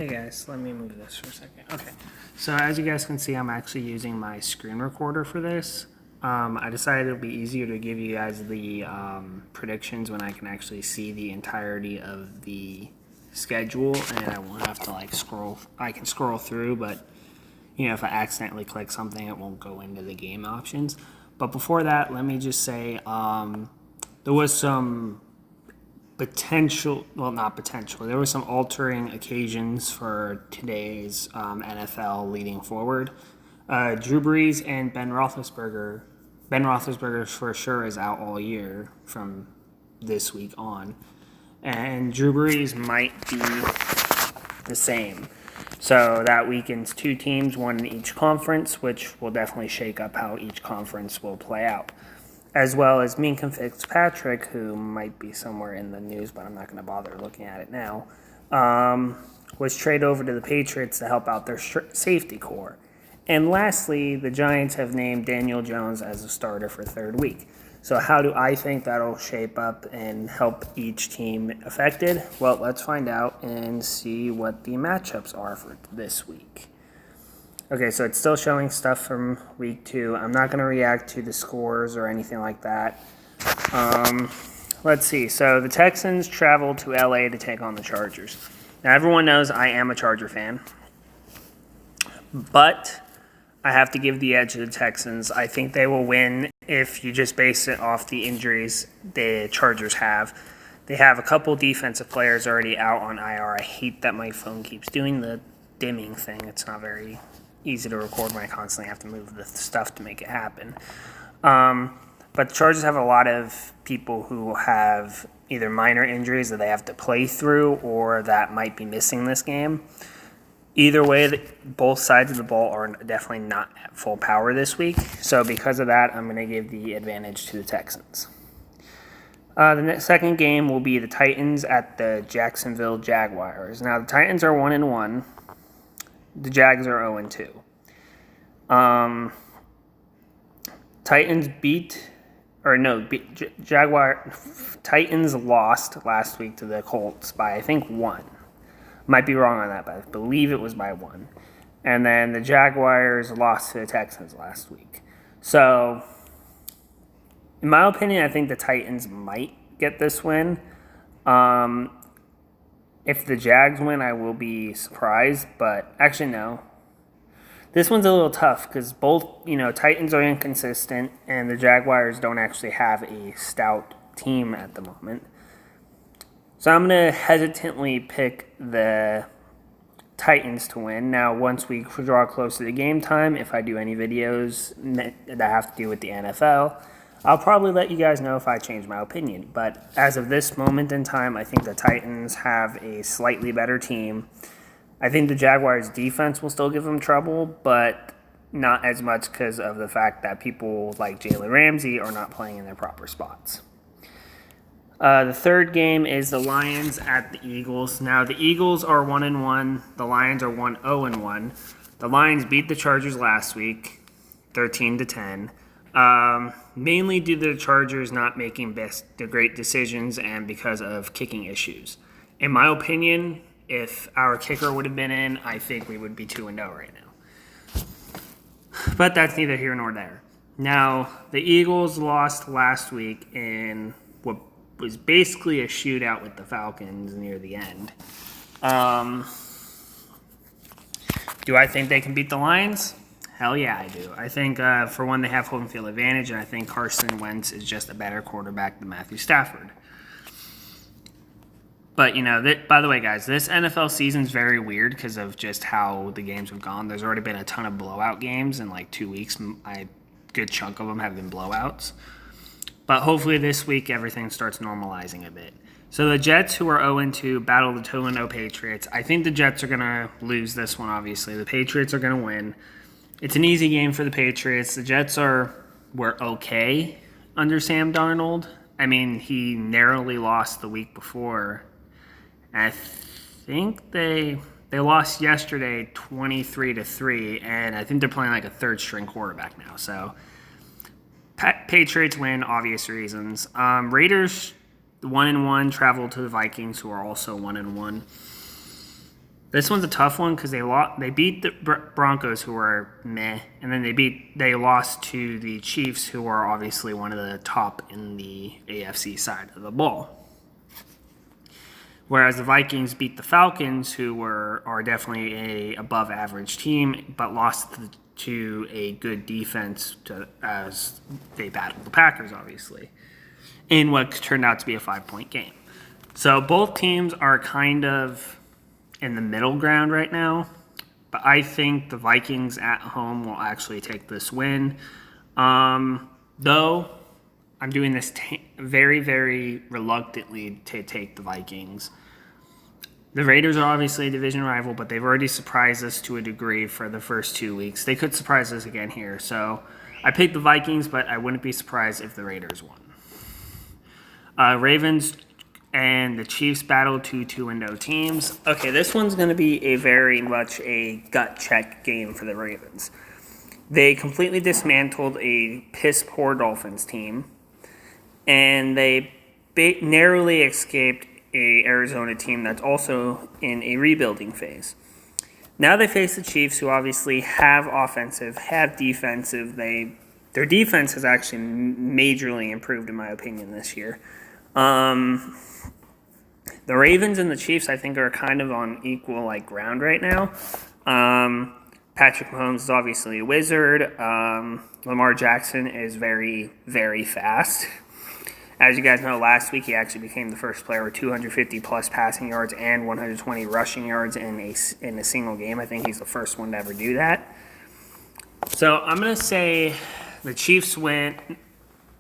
Hey guys, let me move this for a second. Okay, so as you guys can see, I'm actually using my screen recorder for this. I decided it would be easier to give you guys the predictions when I can actually see the entirety of the schedule, and I won't have to like scroll. I can scroll through, but if I accidentally click something, it won't go into the game options. But before that, let me just say there was some there were some altering occasions for today's NFL leading forward. Drew Brees and Ben Roethlisberger. Ben Roethlisberger for sure is out all year from this week on. And Drew Brees might be the same. So that weakens two teams, one in each conference, which will definitely shake up how each conference will play out. As well as Minkah Fitzpatrick, who might be somewhere in the news, but I'm not going to bother looking at it now, was traded over to the Patriots to help out their safety core. And lastly, the Giants have named Daniel Jones as a starter for third week. So how do I think that'll shape up and help each team affected? Well, let's find out and see what the matchups are for this week. Okay, so it's still showing stuff from week 2. I'm not going to react to the scores or anything like that. Let's see. So the Texans traveled to LA to take on the Chargers. Now, everyone knows I am a Charger fan, but I have to give the edge to the Texans. I think they will win if you just base it off the injuries the Chargers have. They have a couple defensive players already out on IR. I hate that my phone keeps doing the dimming thing. It's not very easy to record when I constantly have to move the stuff to make it happen. But the Chargers have a lot of people who have either minor injuries that they have to play through or that might be missing this game. Either way, both sides of the ball are definitely not at full power this week. So because of that, I'm going to give the advantage to the Texans. The second game will be the Titans at the Jacksonville Jaguars. Now, the Titans are 1-1. The Jags are 0-2. Titans lost last week to the Colts by, I think, 1. Might be wrong on that, but I believe it was by 1. And then the Jaguars lost to the Texans last week. So, in my opinion, I think the Titans might get this win. If the Jags win, I will be surprised, but actually, no. This one's a little tough because both, Titans are inconsistent and the Jaguars don't actually have a stout team at the moment. So I'm going to hesitantly pick the Titans to win. Now, once we draw close to the game time, if I do any videos that have to do with the NFL, I'll probably let you guys know if I change my opinion. But as of this moment in time, I think the Titans have a slightly better team. I think the Jaguars' defense will still give them trouble, but not as much because of the fact that people like Jalen Ramsey are not playing in their proper spots. The third game is the Lions at the Eagles. Now, the Eagles are 1-1. The Lions are 0-1. The Lions beat the Chargers last week, 13-10. Mainly due to the Chargers not making the great decisions and because of kicking issues. In my opinion, if our kicker would have been in, I think we would be 2-0 right now. But that's neither here nor there. Now, the Eagles lost last week in what was basically a shootout with the Falcons near the end. Do I think they can beat the Lions? Hell yeah, I do. I think, for one, they have home field advantage, and I think Carson Wentz is just a better quarterback than Matthew Stafford. But, by the way, guys, this NFL season is very weird because of just how the games have gone. There's already been a ton of blowout games in, 2 weeks. A good chunk of them have been blowouts. But hopefully this week everything starts normalizing a bit. So the Jets, who are 0-2, battle the 2-0 Patriots. I think the Jets are going to lose this one, obviously. The Patriots are going to win. It's an easy game for the Patriots. The Jets were okay under Sam Darnold. I mean, he narrowly lost the week before. I think they lost yesterday 23-3, and I think they're playing like a third-string quarterback now. So Patriots win, obvious reasons. Raiders 1-1 travel to the Vikings, who are also 1-1. This one's a tough one because they beat the Broncos, who were meh, and then they lost to the Chiefs, who are obviously one of the top in the AFC side of the ball. Whereas the Vikings beat the Falcons, who are definitely a above average team, but lost to a good defense as they battled the Packers, obviously, in what turned out to be a 5-point game. So both teams are kind of in the middle ground right now, but I think the Vikings at home will actually take this win. Though I'm doing this very, very reluctantly to take the Vikings. The Raiders are obviously a division rival, but they've already surprised us to a degree for the first 2 weeks. They could surprise us again here. So I picked the Vikings, but I wouldn't be surprised if the Raiders won. Ravens and the Chiefs battle 2-2-0 teams. Okay, this one's going to be a very much a gut check game for the Ravens. They completely dismantled a piss-poor Dolphins team, and they narrowly escaped a Arizona team that's also in a rebuilding phase. Now they face the Chiefs, who obviously have offensive, have defensive. Their defense has actually majorly improved, in my opinion, this year. The Ravens and the Chiefs, I think, are kind of on equal ground right now. Patrick Mahomes is obviously a wizard. Lamar Jackson is very, very fast. As you guys know, last week he actually became the first player with 250-plus passing yards and 120 rushing yards in a single game. I think he's the first one to ever do that. So I'm going to say the Chiefs win.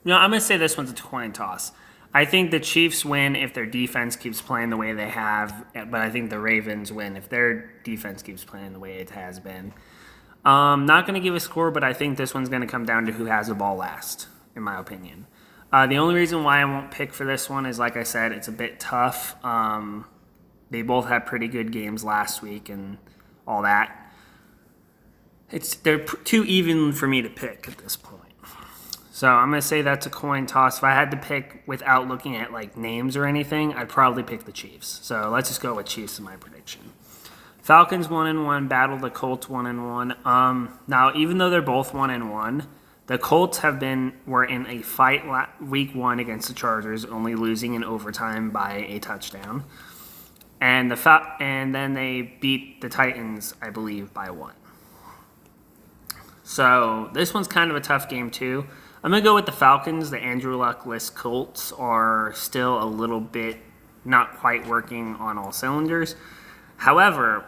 No, I'm going to say this one's a coin toss. I think the Chiefs win if their defense keeps playing the way they have, but I think the Ravens win if their defense keeps playing the way it has been. Not going to give a score, but I think this one's going to come down to who has the ball last, in my opinion. The only reason why I won't pick for this one is, like I said, it's a bit tough. They both had pretty good games last week and all that. They're too even for me to pick at this point. So I'm going to say that's a coin toss. If I had to pick without looking at names or anything, I'd probably pick the Chiefs. So let's just go with Chiefs in my prediction. Falcons 1-1, battle the Colts 1-1. Now, even though they're both 1-1, the Colts were in a fight week 1 against the Chargers, only losing in overtime by a touchdown. And then they beat the Titans, I believe, by 1. So this one's kind of a tough game too. I'm going to go with the Falcons. The Andrew Luck-less Colts are still a little bit not quite working on all cylinders. However,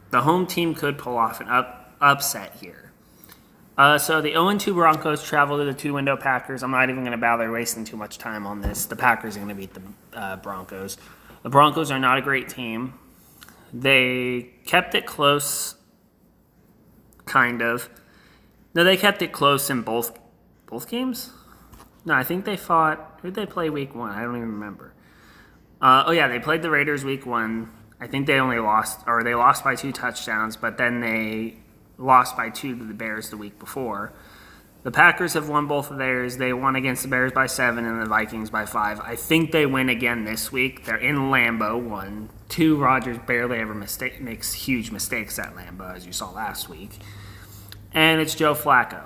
the home team could pull off an upset here. So the 0-2 Broncos travel to the 2-0 Packers. I'm not even going to bother wasting too much time on this. The Packers are going to beat the Broncos. The Broncos are not a great team. They kept it close, kind of. No, they kept it close in both games? No, I think they fought... Who did they play week 1? I don't even remember. They played the Raiders week 1. I think they lost by 2 touchdowns, but then they lost by 2 to the Bears the week before. The Packers have won both of theirs. They won against the Bears by 7 and the Vikings by 5. I think they win again this week. They're in Lambeau, 1. 2, Rodgers barely ever makes huge mistakes at Lambeau, as you saw last week. And it's Joe Flacco.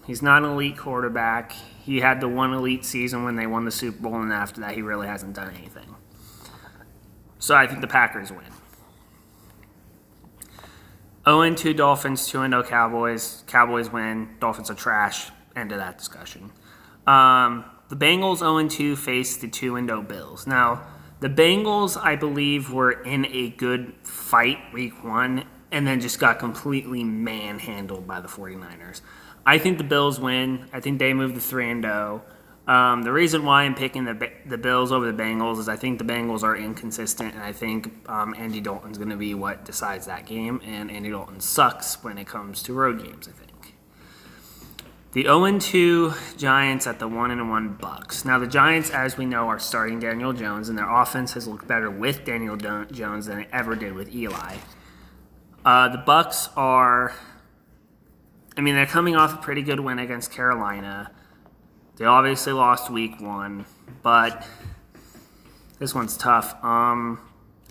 He's not an elite quarterback. He had the one elite season when they won the Super Bowl, and after that he really hasn't done anything. So I think the Packers win. 0-2 Dolphins, 2-0 Cowboys. Cowboys win. Dolphins are trash. End of that discussion. The Bengals 0-2 face the 2-0 Bills. Now, the Bengals, I believe, were in a good fight week 1 and then just got completely manhandled by the 49ers. I think the Bills win. I think they move to 3-0. The reason why I'm picking the Bills over the Bengals is I think the Bengals are inconsistent, and I think Andy Dalton's going to be what decides that game, and Andy Dalton sucks when it comes to road games, I think. The 0-2 Giants at the 1-1 Bucks. Now, the Giants, as we know, are starting Daniel Jones, and their offense has looked better with Daniel Jones than it ever did with Eli. The Bucks they're coming off a pretty good win against Carolina. They obviously lost week 1, but this one's tough. I'm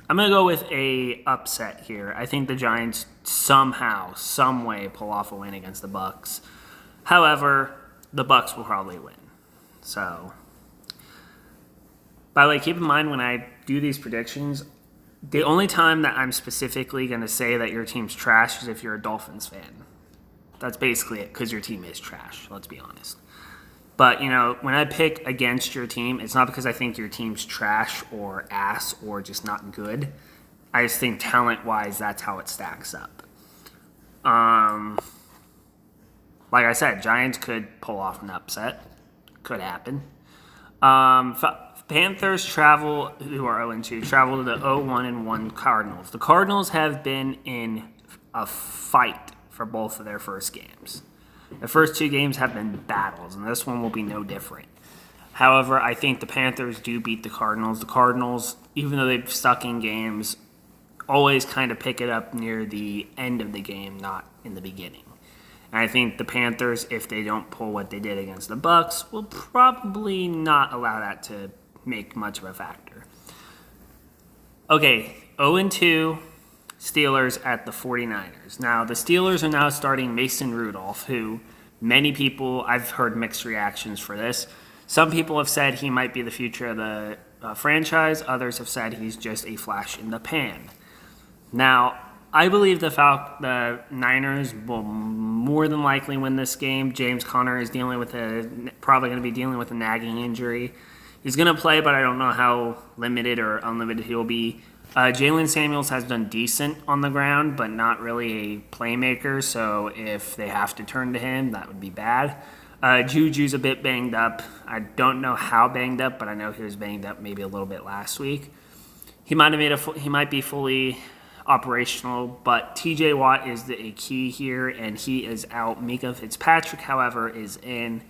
I'm going to go with a upset here. I think the Giants somehow, some way pull off a win against the Bucs. However, the Bucs will probably win. So, by the way, keep in mind when I do these predictions, the only time that I'm specifically going to say that your team's trash is if you're a Dolphins fan. That's basically it, because your team is trash, let's be honest. But, when I pick against your team, it's not because I think your team's trash or ass or just not good. I just think talent-wise, that's how it stacks up. Like I said, Giants could pull off an upset. Could happen. Panthers travel, who are 0-2, travel to the 0-1-1 Cardinals. The Cardinals have been in a fight for both of their first games. The first two games have been battles, and this one will be no different. However, I think the Panthers do beat the Cardinals. The Cardinals, even though they've stuck in games, always kind of pick it up near the end of the game, not in the beginning. And I think the Panthers, if they don't pull what they did against the Bucs, will probably not allow that to make much of a factor. Okay, 0-2 Steelers at the 49ers. Now, the Steelers are now starting Mason Rudolph, who many people, I've heard mixed reactions for this. Some people have said he might be the future of the franchise. Others have said he's just a flash in the pan. Now, I believe the Niners will more than likely win this game. James Conner is probably going to be dealing with a nagging injury. He's going to play, but I don't know how limited or unlimited he'll be. Jalen Samuels has done decent on the ground, but not really a playmaker, so if they have to turn to him, that would be bad. Juju's a bit banged up. I don't know how banged up, but I know he was banged up maybe a little bit last week. He might be fully operational, but TJ Watt is a key here, and he is out. Mika Fitzpatrick, however, is in.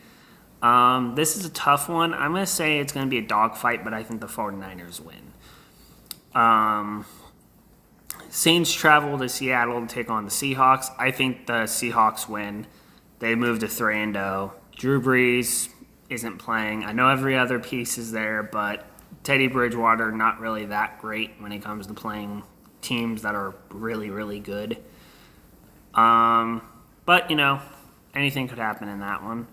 This is a tough one. I'm going to say it's going to be a dogfight, but I think the 49ers win. Saints travel to Seattle to take on the Seahawks. I think the Seahawks win. They move to 3-0. Drew Brees isn't playing. I know every other piece is there, but Teddy Bridgewater not really that great when it comes to playing teams that are really, really good. But, anything could happen in that one.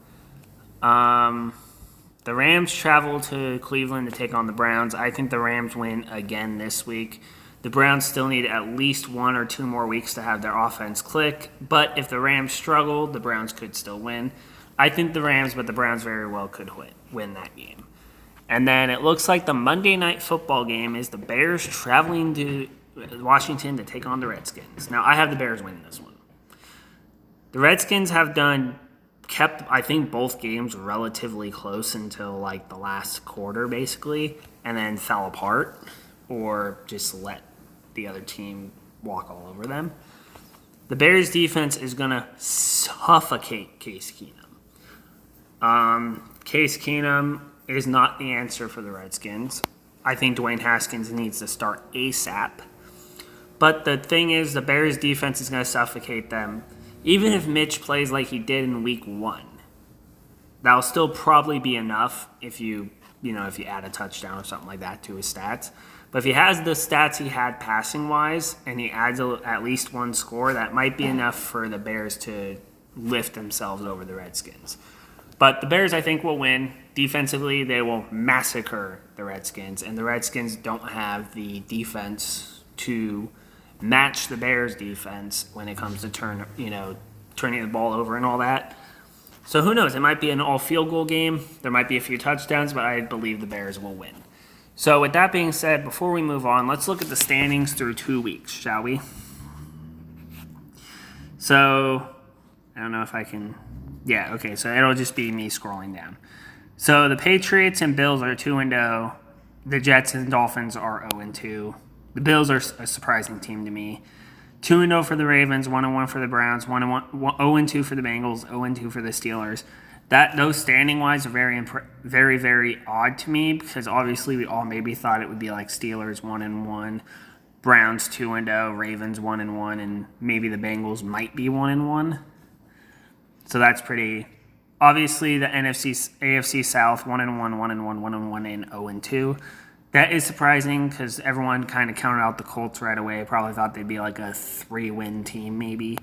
The Rams travel to Cleveland to take on the Browns. I think the Rams win again this week. The Browns still need at least 1 or 2 more weeks to have their offense click. But if the Rams struggle, the Browns could still win. I think the Rams, but the Browns very well could win that game. And then it looks like the Monday Night Football game is the Bears traveling to Washington to take on the Redskins. Now, I have the Bears winning this one. The Redskins have kept, I think, both games relatively close until like the last quarter, basically, and then fell apart or just let the other team walk all over them. The Bears defense is going to suffocate Case Keenum. Case Keenum is not the answer for the Redskins. I think Dwayne Haskins needs to start ASAP. But the thing is, the Bears defense is going to suffocate them. Even if Mitch plays like he did in week 1, that'll still probably be enough if you add a touchdown or something like that to his stats. But if he has the stats he had passing-wise and he adds at least 1 score, that might be enough for the Bears to lift themselves over the Redskins. But the Bears, I think, will win. Defensively, they will massacre the Redskins, and the Redskins don't have the defense to match the Bears' defense when it comes to turning the ball over and all that. So who knows? It might be an all-field goal game. There might be a few touchdowns, but I believe the Bears will win. So with that being said, before we move on, let's look at the standings through 2 weeks, shall we? So I don't know if I can... Yeah, okay, so it'll just be me scrolling down. So the Patriots and Bills are 2-0. The Jets and Dolphins are 0-2. The Bills are a surprising team to me. 2-0 for the Ravens, 1-1 for the Browns, 0-2 for the Bengals, 0-2 for the Steelers. Those standing-wise are very, very, very odd to me because obviously we all maybe thought it would be like Steelers 1-1, Browns 2-0, Ravens 1-1, and maybe the Bengals might be 1-1. So that's pretty. Obviously, the AFC South 1-1, 1-1, 1-1, and 0-2. That is surprising because everyone kind of counted out the Colts right away. Probably thought they'd be like a 3-win team, maybe.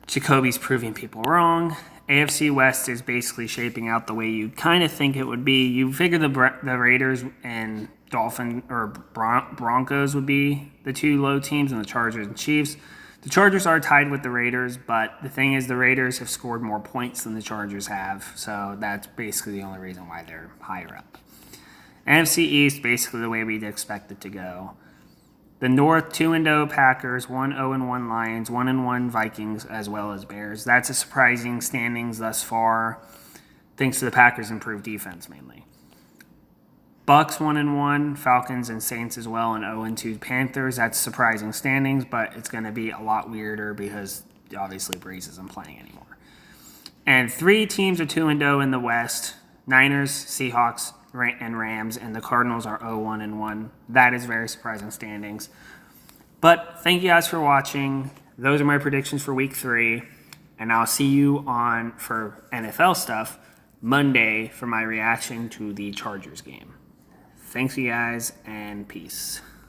Jacoby's proving people wrong. AFC West is basically shaping out the way you kind of think it would be. You figure the Raiders and Broncos would be the two low teams, and the Chargers and Chiefs. The Chargers are tied with the Raiders, but the thing is the Raiders have scored more points than the Chargers have, so that's basically the only reason why they're higher up. NFC East, basically the way we'd expect it to go. The North, 2-0 Packers, 1-0-1 Lions, 1-1 Vikings, as well as Bears. That's a surprising standings thus far, thanks to the Packers' improved defense mainly. Bucks 1-1, Falcons and Saints as well, and 0-2 Panthers. That's surprising standings, but it's going to be a lot weirder because obviously Breeze isn't playing anymore. And 3 teams are 2-0 in the West: Niners, Seahawks, and Rams, and the Cardinals are 0-1. That is very surprising standings. But thank you guys for watching. Those are my predictions for Week 3, and I'll see you on for NFL stuff Monday for my reaction to the Chargers game. Thanks, you guys, and peace.